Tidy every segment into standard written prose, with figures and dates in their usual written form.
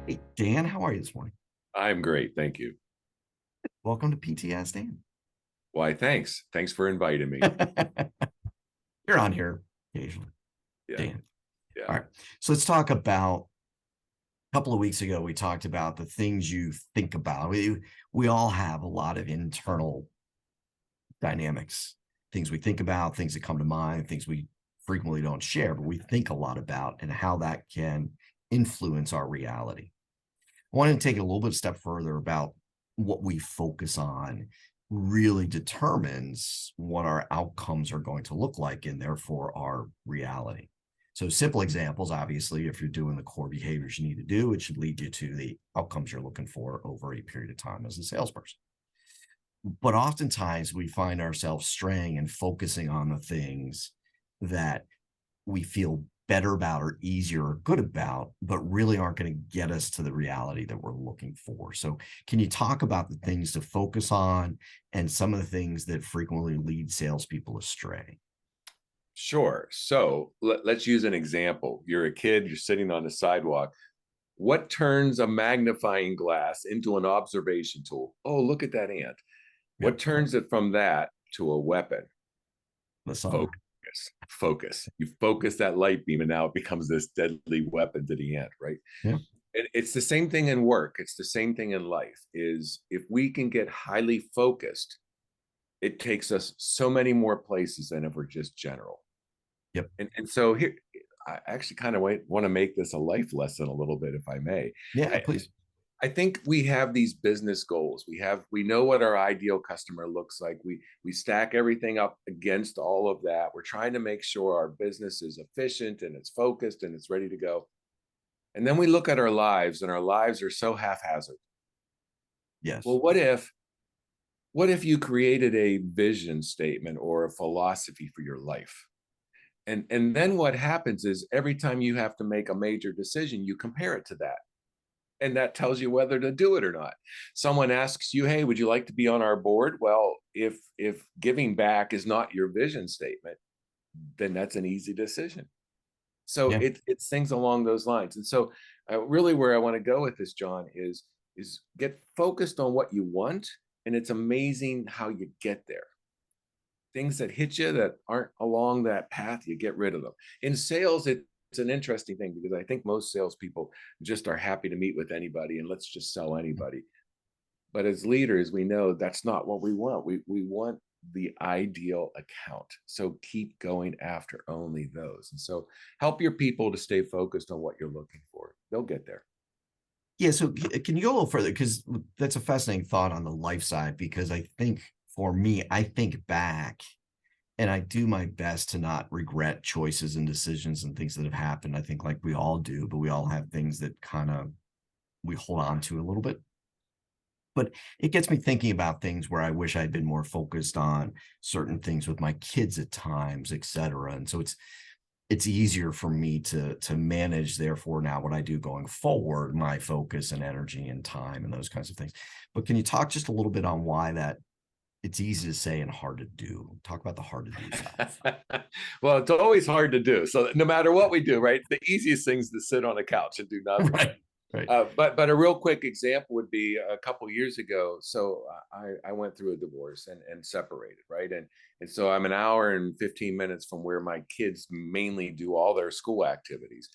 Hey, Dan, how are you this morning? I'm great. Thank you. Welcome to PTS, Dan. Why, thanks. Thanks for inviting me. You're on here occasionally, Yeah. Dan. Yeah. All right. So let's talk about a couple of weeks ago, we talked about the things you think about. We all have a lot of internal dynamics, things we think about, things that come to mind, things we frequently don't share, but we think a lot about and how that can influence our reality. I wanted to take it a little bit step further about what we focus on really determines what our outcomes are going to look like and therefore our reality. So simple examples, obviously, if you're doing the core behaviors you need to do, it should lead you to the outcomes you're looking for over a period of time as a salesperson. But oftentimes we find ourselves straying and focusing on the things that we feel better about or easier or good about, but really aren't going to get us to the reality that we're looking for. So, can you talk about the things to focus on and some of the things that frequently lead salespeople astray? Sure. So let's use an example. You're a kid, you're sitting on the sidewalk. What turns a magnifying glass into an observation tool? Oh, look at that ant. Yeah, What turns it from that to a weapon? the sun. Focus. Focus. You focus that light beam, and now it becomes this deadly weapon to the ant, right? Yeah, And it's the same thing in work. It's the same thing in life. Is if we can get highly focused, it takes us so many more places than if we're just general. yep, And so here, I actually kind of want to make this a life lesson a little bit, if I may. yeah. I, Please. I think we have these business goals. We know what our ideal customer looks like. We stack everything up against all of that. We're trying to make sure our business is efficient and it's focused and it's ready to go. And then we look at our lives, and our lives are so haphazard. Yes. Well, what if you created a vision statement or a philosophy for your life? And then what happens is every time you have to make a major decision, you compare it to that. And that tells you whether to do it or not. Someone asks you, "Hey, would you like to be on our board?" Well, if giving back is not your vision statement, then that's an easy decision. So Yeah. it's things along those lines. And so really where I want to go with this, John, is get focused on what you want, and it's amazing how you get there. Things that hit you that aren't along that path, you get rid of them. In sales, it's an interesting thing because I think most salespeople just are happy to meet with anybody and let's just sell anybody. But as leaders, we know that's not what we want. We want the ideal account. So keep going after only those. And so help your people to stay focused on what you're looking for. They'll get there. Yeah. So, can you go a little further? Because that's a fascinating thought on the life side. Because I think for me, I think back and I do my best to not regret choices and decisions and things that have happened. I think like we all do, but we all have things that kind of we hold on to a little bit. But it gets me thinking about things where I wish I'd been more focused on certain things with my kids at times, et cetera. And so it's easier for me to manage, therefore, now what I do going forward, my focus and energy and time and those kinds of things. But can you talk just a little bit on why that it's easy to say and hard to do? Talk about the hard to do side. Well, it's always hard to do. So no matter what we do, right? The easiest thing is to sit on a couch and do nothing. Right. Right. But a real quick example would be a couple years ago. So I went through a divorce and separated, right? And so I'm an hour and 15 minutes from where my kids mainly do all their school activities,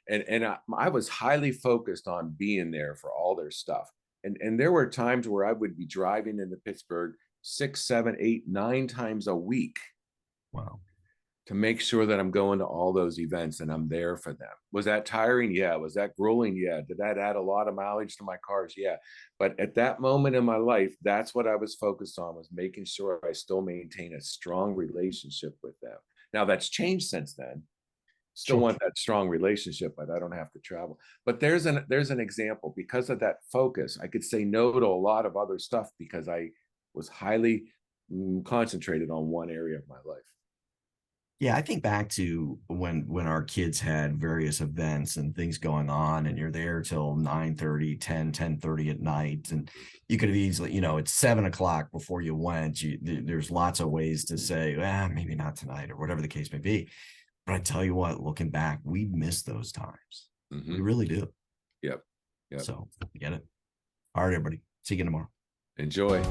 and I was highly focused on being there for all their stuff. And there were times where I would be driving into Pittsburgh 6, 7, 8, 9 times a week Wow. to make sure that I'm going to all those events and I'm there for them. Was that tiring? Yeah. Was that grueling? Yeah. Did that add a lot of mileage to my cars? Yeah. But at that moment in my life, that's what I was focused on, was making sure I still maintain a strong relationship with them. Now that's changed since then. Still Sure. want that strong relationship, but I don't have to travel. But there's an example. Because of that focus, I could say no to a lot of other stuff because I was highly concentrated on one area of my life. Yeah, I think back to when our kids had various events and things going on, and you're there till 9:30, 10:30 at night. And you could have easily, it's 7 o'clock before you went. There's lots of ways to say, maybe not tonight, or whatever the case may be. But I tell you what, looking back, we miss those times. We Mhm. really do. Yep. Yep. So get it. All right, everybody. See you again tomorrow. Enjoy.